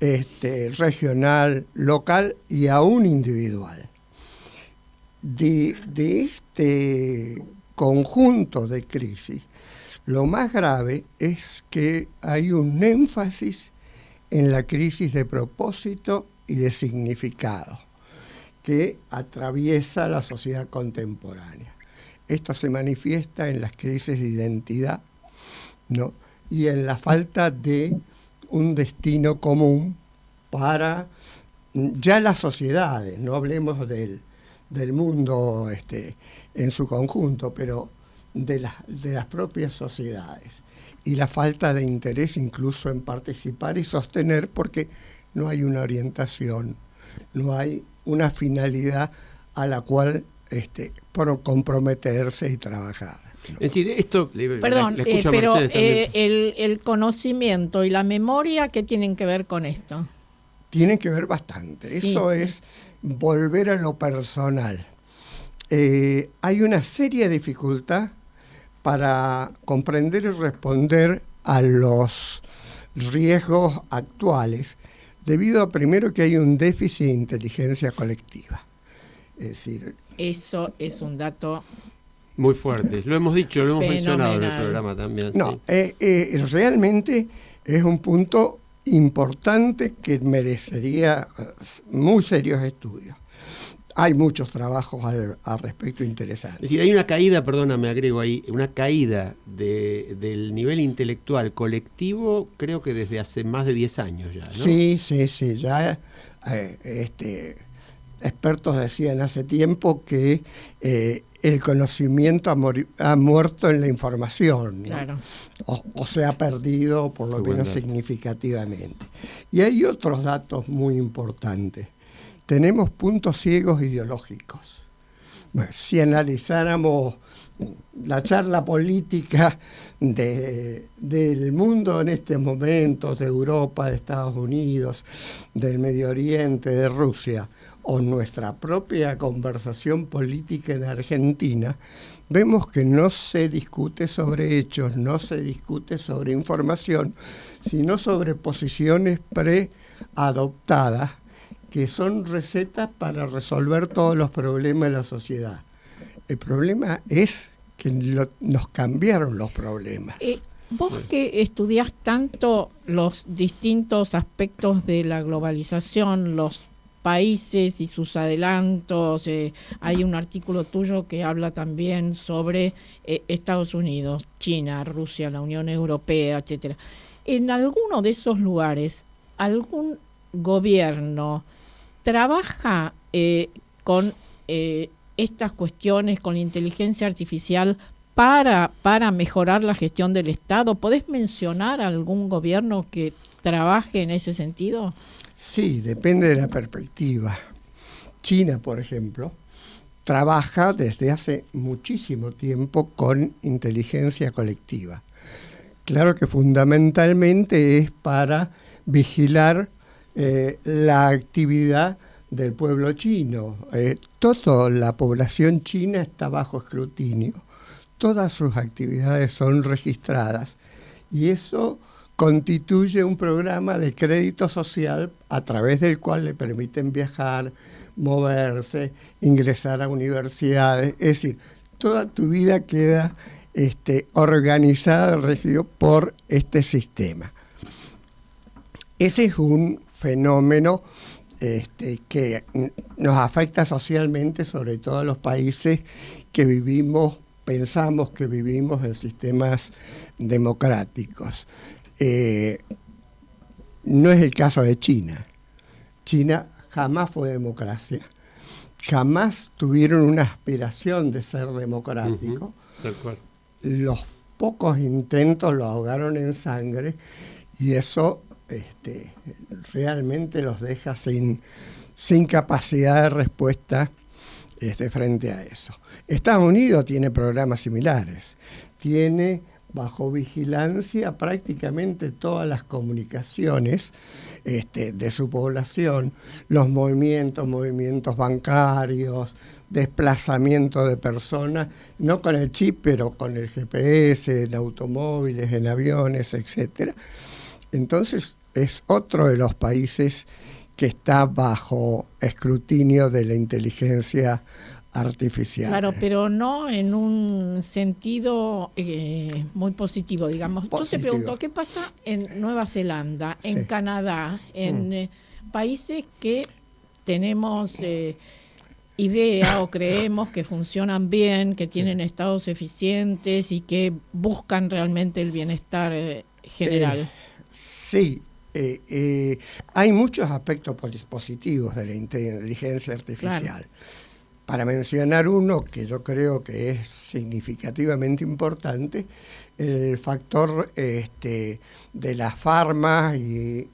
regional, local y aún individual. De este conjunto de crisis, lo más grave es que hay un énfasis en la crisis de propósito y de significado que atraviesa la sociedad contemporánea. Esto se manifiesta en las crisis de identidad, ¿no? Y en la falta de un destino común para ya las sociedades, no hablemos del mundo en su conjunto, pero de las propias sociedades. Y la falta de interés incluso en participar y sostener, porque no hay una orientación, no hay una finalidad a la cual comprometerse y trabajar. Es decir, esto Perdón, la escucho a pero Mercedes también. el conocimiento y la memoria, ¿qué tienen que ver con esto? Tienen que ver bastante. Sí. Eso es volver a lo personal. Hay una seria dificultad para comprender y responder a los riesgos actuales, debido a, primero, que hay un déficit de inteligencia colectiva. Es decir, Eso es un dato. Muy fuerte. Lo hemos dicho, lo hemos mencionado en el Fenomenal. programa también. no, sí. realmente es un punto importante que merecería muy serios estudios. Hay muchos trabajos al respecto Es interesantes. decir, hay una caída, me agrego ahí, una caída del nivel intelectual colectivo, creo que desde hace más de 10 años ya, ¿no? Sí, ya expertos decían hace tiempo que el conocimiento ha muerto en la información, ¿no? Claro. O se ha perdido por lo Qué buen menos dato. significativamente. Y hay otros datos muy importantes. Tenemos puntos ciegos ideológicos. Bueno, si analizáramos la charla política del mundo en este momento, de Europa, de Estados Unidos, del Medio Oriente, de Rusia, o nuestra propia conversación política en Argentina, vemos que no se discute sobre hechos, no se discute sobre información, sino sobre posiciones preadoptadas, que son recetas para resolver todos los problemas de la sociedad. El problema es que nos cambiaron los problemas. Vos que estudiás tanto los distintos aspectos de la globalización, los países y sus adelantos, hay un artículo tuyo que habla también sobre Estados Unidos, China, Rusia, la Unión Europea, etcétera. En alguno de esos lugares, algún gobierno trabaja con estas cuestiones, con la inteligencia artificial, para mejorar la gestión del Estado. ¿Podés mencionar algún gobierno que trabaje en ese sentido? Sí, depende de la perspectiva. China, por ejemplo, trabaja desde hace muchísimo tiempo con inteligencia colectiva. Claro que fundamentalmente es para vigilar la actividad del pueblo chino. Toda la población china está bajo escrutinio, todas sus actividades son registradas y eso constituye un programa de crédito social a través del cual le permiten viajar, moverse, ingresar a universidades. Es decir, toda tu vida queda organizada, regido por este sistema. Ese es un fenómeno que nos afecta socialmente, sobre todo a los países que pensamos que vivimos en sistemas democráticos. No es el caso de China. China jamás fue democracia, jamás tuvieron una aspiración de ser democrático. Tal cual. Los pocos intentos lo ahogaron en sangre y eso realmente los deja sin capacidad de respuesta frente a eso. Estados Unidos tiene programas similares, tiene bajo vigilancia prácticamente todas las comunicaciones de su población, los movimientos bancarios, desplazamiento de personas, no con el chip, pero con el GPS, en automóviles, en aviones, etcétera. Entonces es otro de los países que está bajo escrutinio de la inteligencia artificial. Claro, pero no en un sentido muy positivo, digamos. Yo te pregunto, ¿qué pasa en Nueva Zelanda, en Canadá, en países que tenemos idea o creemos que funcionan bien, que tienen estados eficientes y que buscan realmente el bienestar general? Sí, hay muchos aspectos positivos de la inteligencia artificial. Claro. Para mencionar uno que yo creo que es significativamente importante, el factor de las farmas y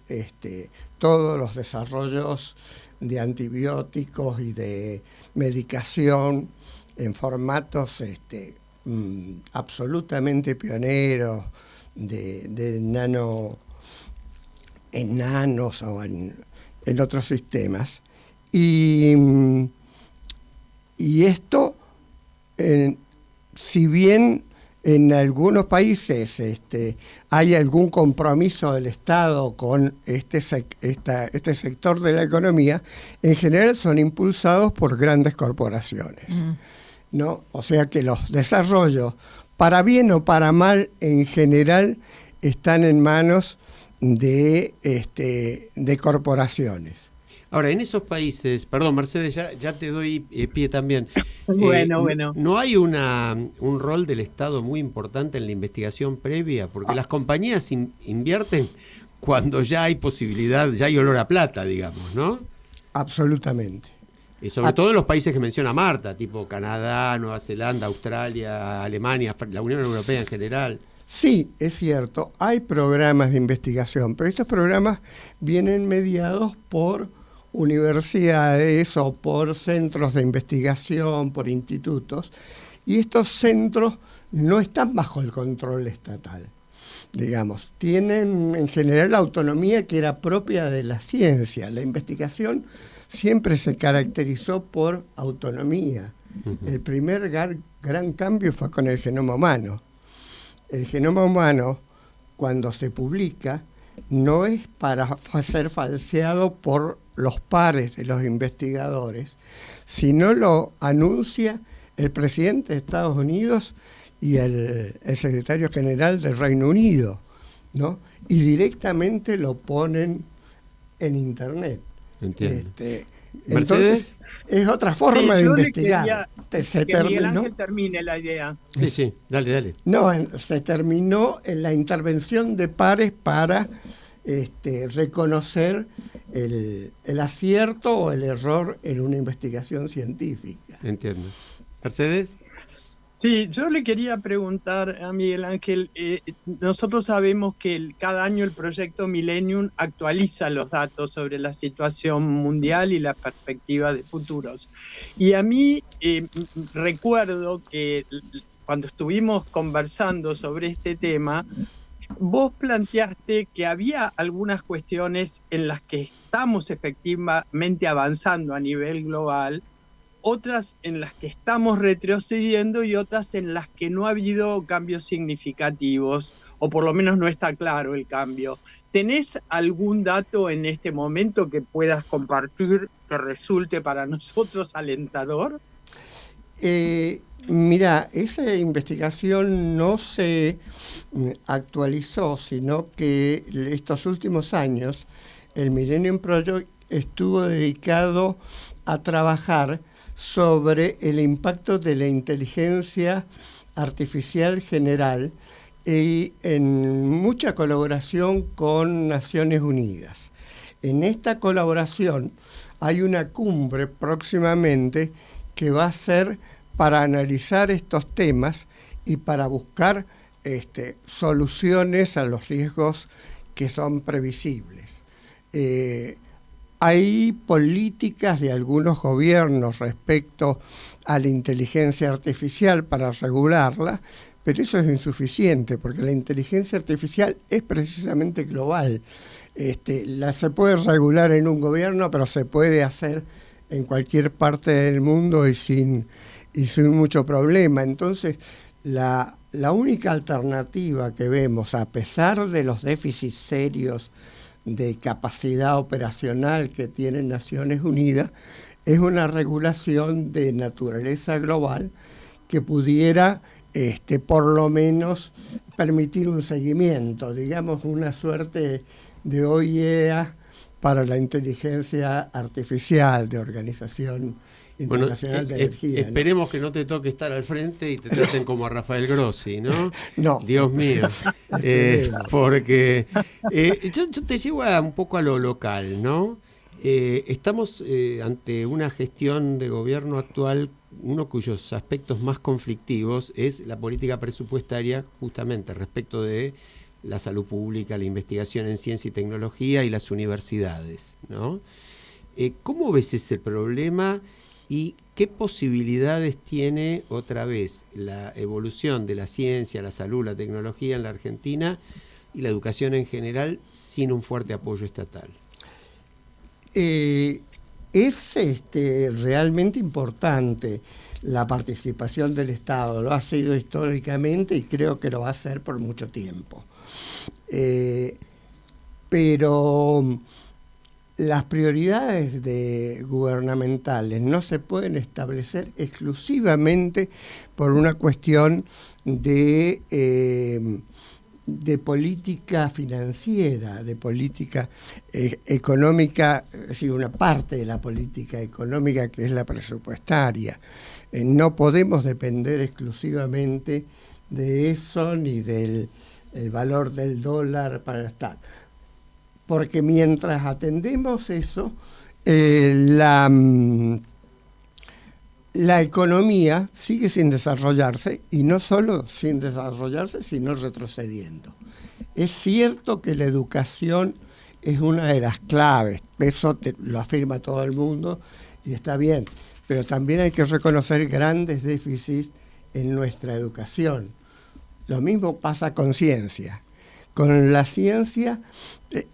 todos los desarrollos de antibióticos y de medicación en formatos absolutamente pioneros de en nanos o en otros sistemas. Y esto, si bien en algunos países hay algún compromiso del Estado con este sector de la economía, en general son impulsados por grandes corporaciones, ¿no? O sea que los desarrollos, para bien o para mal, en general están en manos de corporaciones. Ahora, en esos países, perdón, Mercedes, ya te doy pie también. Bueno. ¿No hay un rol del Estado muy importante en la investigación previa? Porque las compañías invierten cuando ya hay posibilidad, ya hay olor a plata, digamos, ¿no? Absolutamente. Y sobre todo en los países que menciona Marta, tipo Canadá, Nueva Zelanda, Australia, Alemania, la Unión Europea en general. Sí, es cierto, hay programas de investigación, pero estos programas vienen mediados por universidades o por centros de investigación, por institutos, y estos centros no están bajo el control estatal, digamos. Tienen en general la autonomía que era propia de la ciencia. La investigación siempre se caracterizó por autonomía. El primer gran cambio fue con el genoma humano. El genoma humano, cuando se publica, no es para ser falseado por los pares de los investigadores, sino lo anuncia el presidente de Estados Unidos y el secretario general del Reino Unido, ¿no? Y directamente lo ponen en Internet. Entiendo. Entonces, es otra forma de investigar. Miguel Ángel termine la idea. Sí, dale. No, se terminó en la intervención de pares para reconocer el acierto o el error en una investigación científica. Entiendo. ¿Mercedes? Sí, yo le quería preguntar a Miguel Ángel, nosotros sabemos que cada año el proyecto Millennium actualiza los datos sobre la situación mundial y la perspectiva de futuros. Y a mí recuerdo que cuando estuvimos conversando sobre este tema, vos planteaste que había algunas cuestiones en las que estamos efectivamente avanzando a nivel global, otras en las que estamos retrocediendo y otras en las que no ha habido cambios significativos, o por lo menos no está claro el cambio. ¿Tenés algún dato en este momento que puedas compartir que resulte para nosotros alentador? Mira, esa investigación no se actualizó, sino que estos últimos años el Millennium Project estuvo dedicado a trabajar sobre el impacto de la inteligencia artificial general y en mucha colaboración con Naciones Unidas. En esta colaboración hay una cumbre próximamente que va a ser para analizar estos temas y para buscar soluciones a los riesgos que son previsibles. Hay políticas de algunos gobiernos respecto a la inteligencia artificial para regularla, pero eso es insuficiente, porque la inteligencia artificial es precisamente global. Se puede regular en un gobierno, pero se puede hacer en cualquier parte del mundo y sin mucho problema. Entonces, la única alternativa que vemos, a pesar de los déficits serios de capacidad operacional que tienen Naciones Unidas, es una regulación de naturaleza global que pudiera por lo menos permitir un seguimiento, digamos una suerte de OIEA para la inteligencia artificial, de Organización Internacional de Energía. Esperemos, ¿no?, que no te toque estar al frente y te traten como a Rafael Grossi, ¿no? No. Dios mío. Porque yo te llevo un poco a lo local, ¿no? Estamos ante una gestión de gobierno actual, uno cuyos aspectos más conflictivos es la política presupuestaria, justamente respecto de la salud pública, la investigación en ciencia y tecnología y las universidades, ¿no? ¿Cómo ves ese problema y qué posibilidades tiene otra vez la evolución de la ciencia, la salud, la tecnología en la Argentina y la educación en general sin un fuerte apoyo estatal? Es realmente importante la participación del Estado, lo ha sido históricamente y creo que lo va a ser por mucho tiempo. Pero las prioridades gubernamentales no se pueden establecer exclusivamente por una cuestión de política financiera, de política económica, es decir, una parte de la política económica que es la presupuestaria. No podemos depender exclusivamente de eso ni del valor del dólar para estar. Porque mientras atendemos eso, la economía sigue sin desarrollarse, y no solo sin desarrollarse, sino retrocediendo. Es cierto que la educación es una de las claves, eso lo afirma todo el mundo y está bien, pero también hay que reconocer grandes déficits en nuestra educación. Lo mismo pasa con ciencia. Con la ciencia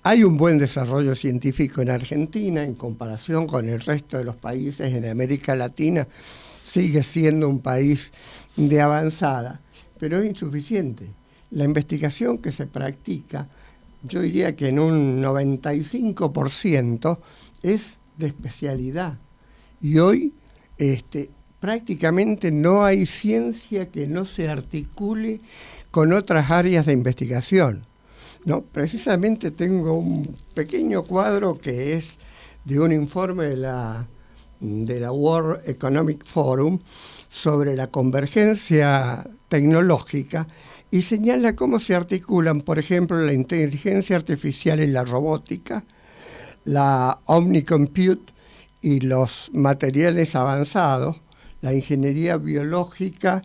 hay un buen desarrollo científico en Argentina en comparación con el resto de los países en América Latina. Sigue siendo un país de avanzada, pero es insuficiente. La investigación que se practica, yo diría que en un 95% es de especialidad. Y hoy prácticamente no hay ciencia que no se articule con otras áreas de investigación. No, precisamente tengo un pequeño cuadro que es de un informe de la World Economic Forum sobre la convergencia tecnológica y señala cómo se articulan, por ejemplo, la inteligencia artificial y la robótica, la omnicompute y los materiales avanzados, la ingeniería biológica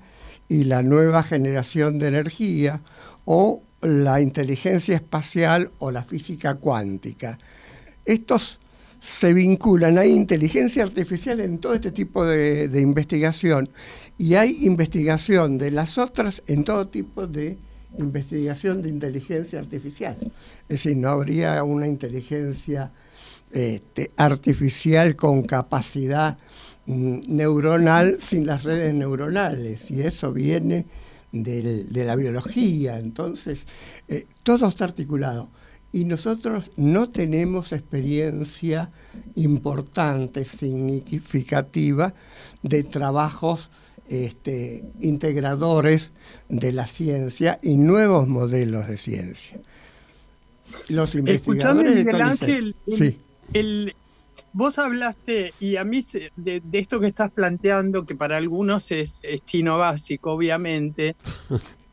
y la nueva generación de energía, o la inteligencia espacial o la física cuántica. Estos se vinculan, hay inteligencia artificial en todo este tipo de investigación, y hay investigación de las otras en todo tipo de investigación de inteligencia artificial. Es decir, no habría una inteligencia artificial con capacidad neuronal sin las redes neuronales, y eso viene de la biología. Entonces, todo está articulado. Y nosotros no tenemos experiencia importante, significativa, de trabajos integradores de la ciencia y nuevos modelos de ciencia. Los investigadores Miguel Ángel, sí. Vos hablaste, y a mí de esto que estás planteando, que para algunos es chino básico, obviamente,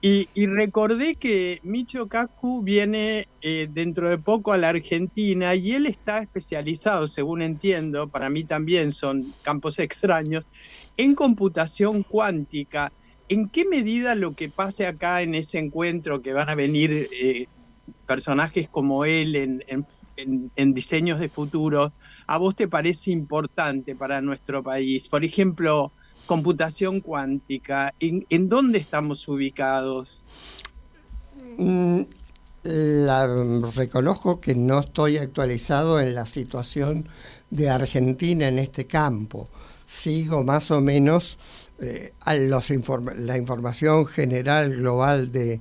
y recordé que Michio Kaku viene dentro de poco a la Argentina, y él está especializado, según entiendo, para mí también son campos extraños, en computación cuántica. ¿En qué medida lo que pase acá en ese encuentro, que van a venir personajes como él en diseños de futuro, a vos te parece importante para nuestro país? Por ejemplo, computación cuántica, ¿en dónde estamos ubicados? Mm, Reconozco que no estoy actualizado en la situación de Argentina en este campo. Sigo más o menos la información general global de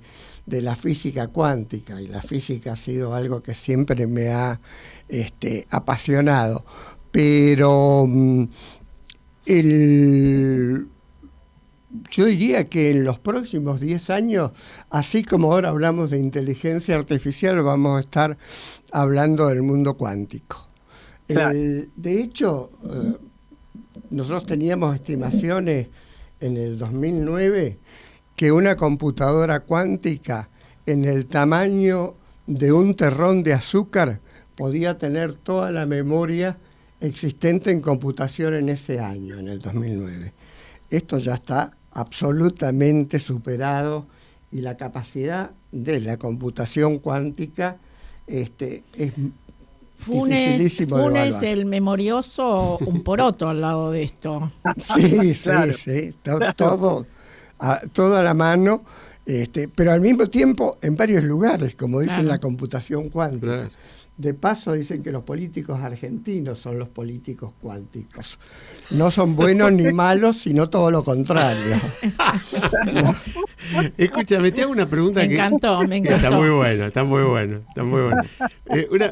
la física cuántica, y la física ha sido algo que siempre me ha apasionado. Pero yo diría que en los próximos 10 años, así como ahora hablamos de inteligencia artificial, vamos a estar hablando del mundo cuántico. Claro. De hecho, nosotros teníamos estimaciones en el 2009 que una computadora cuántica en el tamaño de un terrón de azúcar podía tener toda la memoria existente en computación en ese año, en el 2009. Esto ya está absolutamente superado, y la capacidad de la computación cuántica es dificilísimo de Funes evaluar. el memorioso, un poroto al lado de esto. Sí, Claro. sí, todo a la mano, pero al mismo tiempo en varios lugares, como dicen Claro. la computación cuántica. Claro. De paso dicen que los políticos argentinos son los políticos cuánticos. No son buenos ni malos, sino todo lo contrario. Escúchame, te hago una pregunta Me que... encantó, me encantó. Está muy bueno, está muy bueno, está muy bueno.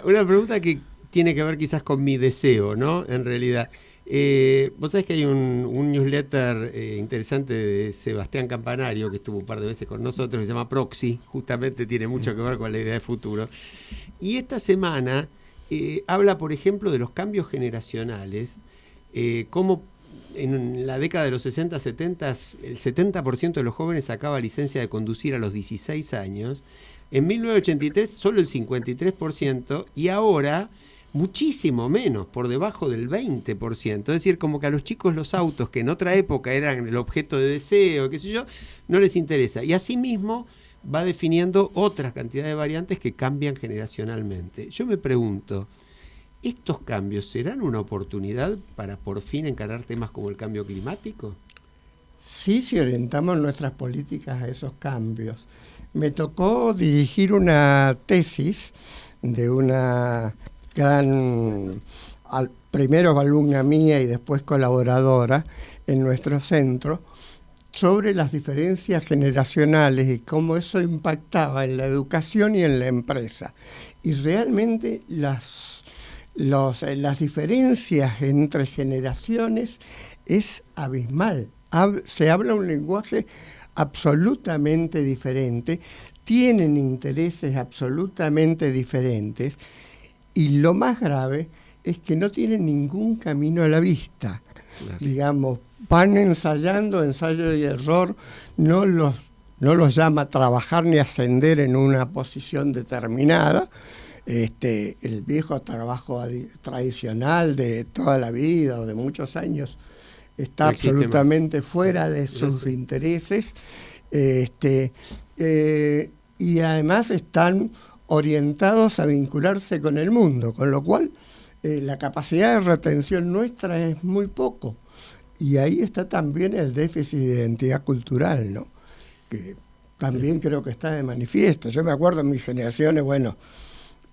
Una pregunta que tiene que ver quizás con mi deseo, ¿no? En realidad. Vos sabés que hay un newsletter interesante de Sebastián Campanario, que estuvo un par de veces con nosotros, que se llama Proxy, justamente tiene mucho que ver con la idea de futuro. Y esta semana habla, por ejemplo, de los cambios generacionales, cómo en la década de los 60, 70, el 70% de los jóvenes sacaba licencia de conducir a los 16 años. En 1983 solo el 53%, y ahora muchísimo menos, por debajo del 20%. Es decir, como que a los chicos los autos, que en otra época eran el objeto de deseo, qué sé yo, no les interesa. Y asimismo va definiendo otra cantidad de variantes que cambian generacionalmente. Yo me pregunto, ¿estos cambios serán una oportunidad para por fin encarar temas como el cambio climático? Sí, si orientamos nuestras políticas a esos cambios. Me tocó dirigir una tesis de una gran, primero alumna mía y después colaboradora en nuestro centro, sobre las diferencias generacionales y cómo eso impactaba en la educación y en la empresa. Y realmente las diferencias entre generaciones es abismal. Se habla un lenguaje absolutamente diferente, tienen intereses absolutamente diferentes, y lo más grave es que no tienen ningún camino a la vista. Claro. Digamos, van ensayando, ensayo y error, no los llama a trabajar ni a ascender en una posición determinada. El viejo trabajo tradicional de toda la vida o de muchos años está No existe absolutamente más. fuera de sus intereses, y además están orientados a vincularse con el mundo, con lo cual la capacidad de retención nuestra es muy poco. Y ahí está también el déficit de identidad cultural, ¿no? Que también creo que está de manifiesto. Yo me acuerdo en mis generaciones, bueno,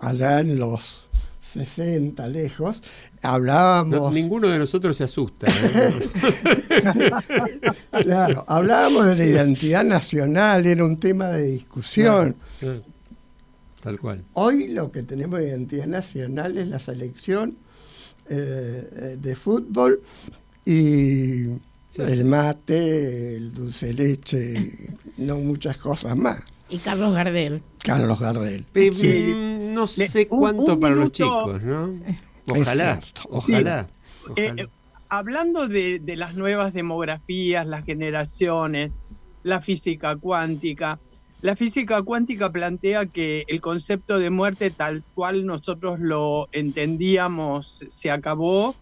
allá en los 60, lejos, hablábamos... Ninguno de nosotros se asusta, ¿eh? Claro, hablábamos de la identidad nacional, era un tema de discusión. Claro. Tal cual. Hoy lo que tenemos de identidad nacional es la selección de fútbol y Sí, el sí. mate, el dulce de leche, no muchas cosas más. Y Carlos Gardel. Carlos Gardel. No sé cuánto un para los minuto. chicos, ¿no? Ojalá, Es cierto, ojalá. Hablando de las nuevas demografías, las generaciones, la física cuántica plantea que el concepto de muerte tal cual nosotros lo entendíamos se acabó,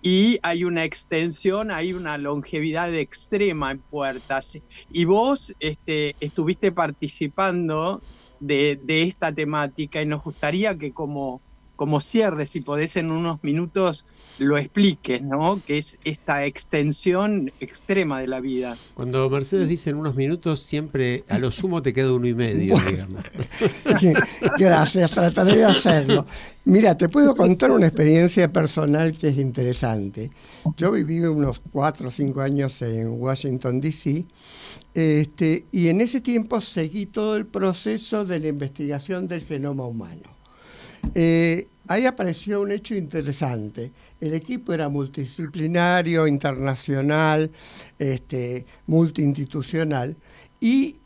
y hay una extensión, hay una longevidad extrema en puertas. Y vos estuviste participando de esta temática, y nos gustaría que como como cierre, si podés en unos minutos lo expliques, ¿no? Que es esta extensión extrema de la vida. Cuando Mercedes dice en unos minutos, siempre a lo sumo te queda 1,5, Bueno. digamos. Gracias, trataré de hacerlo. Mira, te puedo contar una experiencia personal que es interesante. Yo viví unos 4 o 5 años en Washington, D.C., y en ese tiempo seguí todo el proceso de la investigación del genoma humano. Ahí apareció un hecho interesante. El equipo era multidisciplinario, internacional, multiinstitucional, y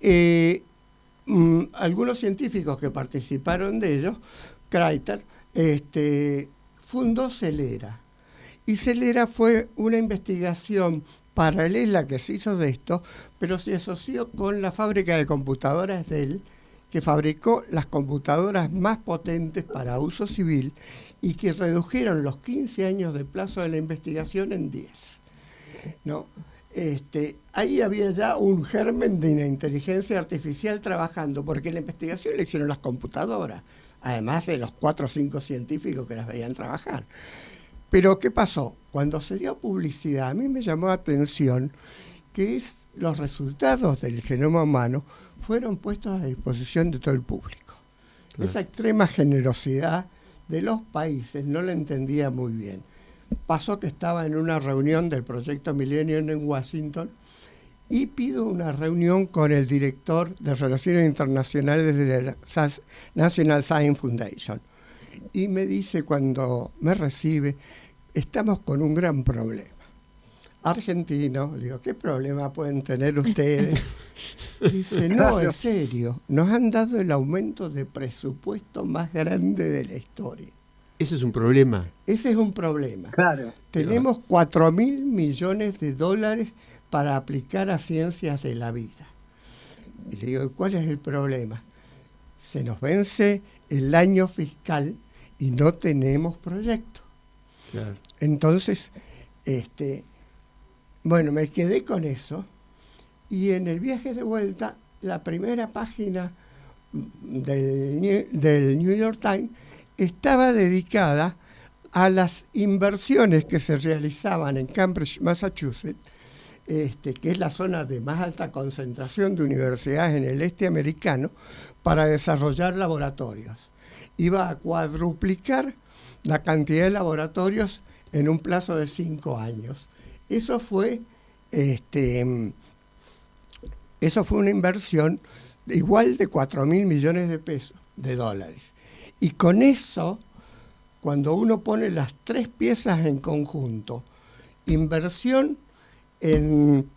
algunos científicos que participaron de ellos, Kreiter, fundó Celera. Y Celera fue una investigación paralela que se hizo de esto, pero se asoció con la fábrica de computadoras Dell, que fabricó las computadoras más potentes para uso civil y que redujeron los 15 años de plazo de la investigación en 10. ¿No? Ahí había ya un germen de una inteligencia artificial trabajando, porque la investigación la hicieron las computadoras, además de los 4 o 5 científicos que las veían trabajar. Pero ¿qué pasó? Cuando se dio publicidad, a mí me llamó la atención que los resultados del genoma humano fueron puestos a disposición de todo el público. Claro. Esa extrema generosidad de los países no la entendía muy bien. Pasó que estaba en una reunión del Proyecto Millennium en Washington y pido una reunión con el director de Relaciones Internacionales de la National Science Foundation. Y me dice cuando me recibe, estamos con un gran problema. Argentino, le digo, ¿qué problema pueden tener ustedes? Dice, no, en serio, nos han dado el aumento de presupuesto más grande de la historia. ¿Ese es un problema? Ese es un problema. Claro. Tenemos 4.000 millones de dólares para aplicar a ciencias de la vida. Y le digo, ¿cuál es el problema? Se nos vence el año fiscal y no tenemos proyecto. Claro. Entonces, bueno, me quedé con eso y en el viaje de vuelta, la primera página del New York Times estaba dedicada a las inversiones que se realizaban en Cambridge, Massachusetts, que es la zona de más alta concentración de universidades en el este americano, para desarrollar laboratorios. Iba a cuadruplicar la cantidad de laboratorios en un plazo de 5 años. Eso fue una inversión igual de 4.000 millones de dólares. Y con eso, cuando uno pone las 3 piezas en conjunto, inversión en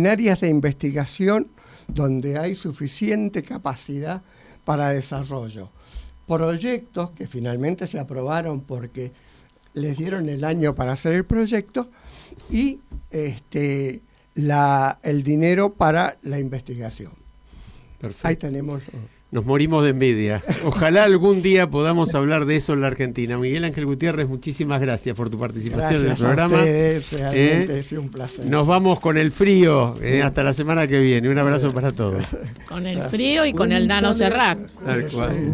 áreas de investigación donde hay suficiente capacidad para desarrollo, proyectos que finalmente se aprobaron porque les dieron el año para hacer el proyecto y el dinero para la investigación. Perfecto. Ahí tenemos. Nos morimos de envidia. Ojalá algún día podamos hablar de eso en la Argentina. Miguel Ángel Gutiérrez, muchísimas gracias por tu participación en el programa. Gracias a ustedes, realmente ha sido un placer. Nos vamos con el frío hasta la semana que viene. Un abrazo para todos. Con el frío y con el Nano Serrat. Tal cual.